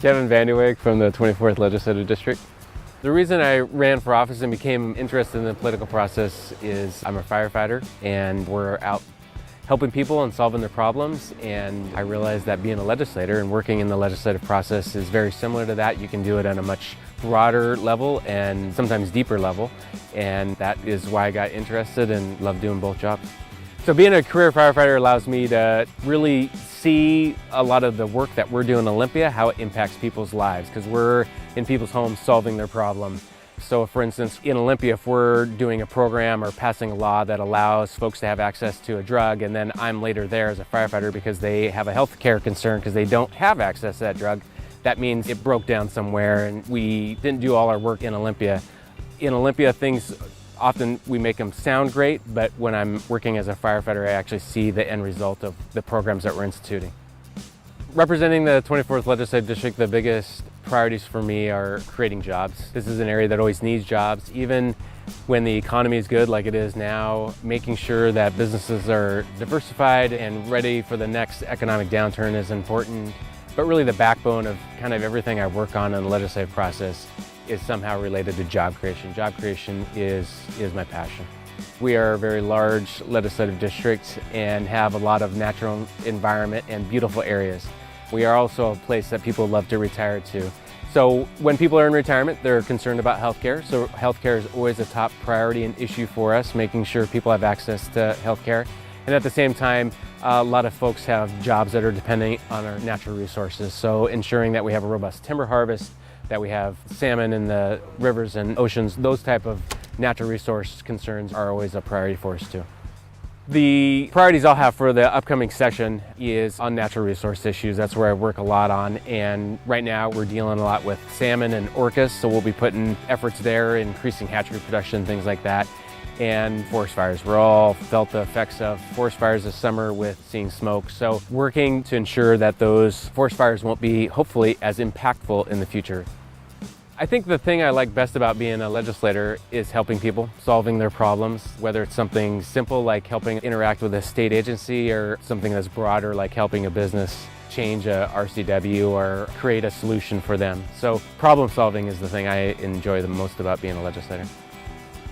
Kevin Wege from the 24th Legislative District. The reason I ran for office and became interested in the political process is I'm a firefighter and we're out helping people and solving their problems, and I realized that being a legislator and working in the legislative process is very similar to that. You can do it on a much broader level and sometimes deeper level, and that is why I got interested and love doing both jobs. So being a career firefighter allows me to really see a lot of the work that we're doing in Olympia, how it impacts people's lives, because we're in people's homes solving their problem. So for instance, in Olympia, if we're doing a program or passing a law that allows folks to have access to a drug, and then I'm later there as a firefighter because they have a health care concern because they don't have access to that drug, that means it broke down somewhere and we didn't do all our work in Olympia. In Olympia, things often we make them sound great, but when I'm working as a firefighter, I actually see the end result of the programs that we're instituting. Representing the 24th Legislative District, the biggest priorities for me are creating jobs. This is an area that always needs jobs, even when the economy is good like it is now. Making sure that businesses are diversified and ready for the next economic downturn is important. But really the backbone of kind of everything I work on in the legislative process is somehow related to job creation. Job creation is my passion. We are a very large legislative district and have a lot of natural environment and beautiful areas. We are also a place that people love to retire to. So when people are in retirement, they're concerned about healthcare. So healthcare is always a top priority and issue for us, making sure people have access to healthcare. And at the same time, a lot of folks have jobs that are dependent on our natural resources. So ensuring that we have a robust timber harvest, that we have salmon in the rivers and oceans, those type of natural resource concerns are always a priority for us too. The priorities I'll have for the upcoming session is on natural resource issues. That's where I work a lot on, and right now we're dealing a lot with salmon and orcas, so we'll be putting efforts there, increasing hatchery production, things like that, and forest fires. We're all felt the effects of forest fires this summer with seeing smoke, so working to ensure that those forest fires won't be, hopefully, as impactful in the future. I think the thing I like best about being a legislator is helping people, solving their problems, whether it's something simple like helping interact with a state agency or something that's broader like helping a business change a RCW or create a solution for them. So problem solving is the thing I enjoy the most about being a legislator.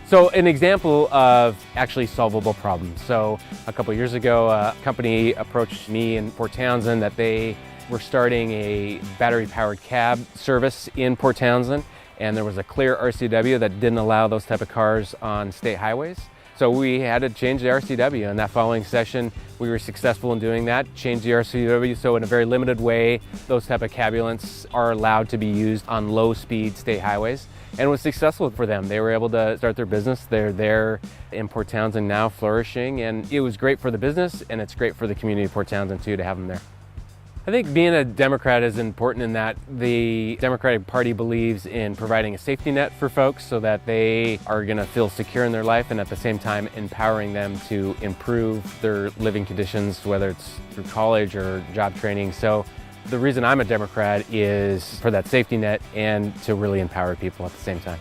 So an example of actually solvable problems. So a couple years ago, a company approached me in Port Townsend that they were starting a battery-powered cab service in Port Townsend, and there was a clear RCW that didn't allow those type of cars on state highways. So we had to change the RCW, and that following session we were successful in doing that, changed the RCW so in a very limited way those type of cabulants are allowed to be used on low-speed state highways, and it was successful for them. They were able to start their business. They're there in Port Townsend now, flourishing, and it was great for the business, and it's great for the community of Port Townsend too to have them there. I think being a Democrat is important in that the Democratic Party believes in providing a safety net for folks so that they are going to feel secure in their life, and at the same time empowering them to improve their living conditions, whether it's through college or job training. So the reason I'm a Democrat is for that safety net and to really empower people at the same time.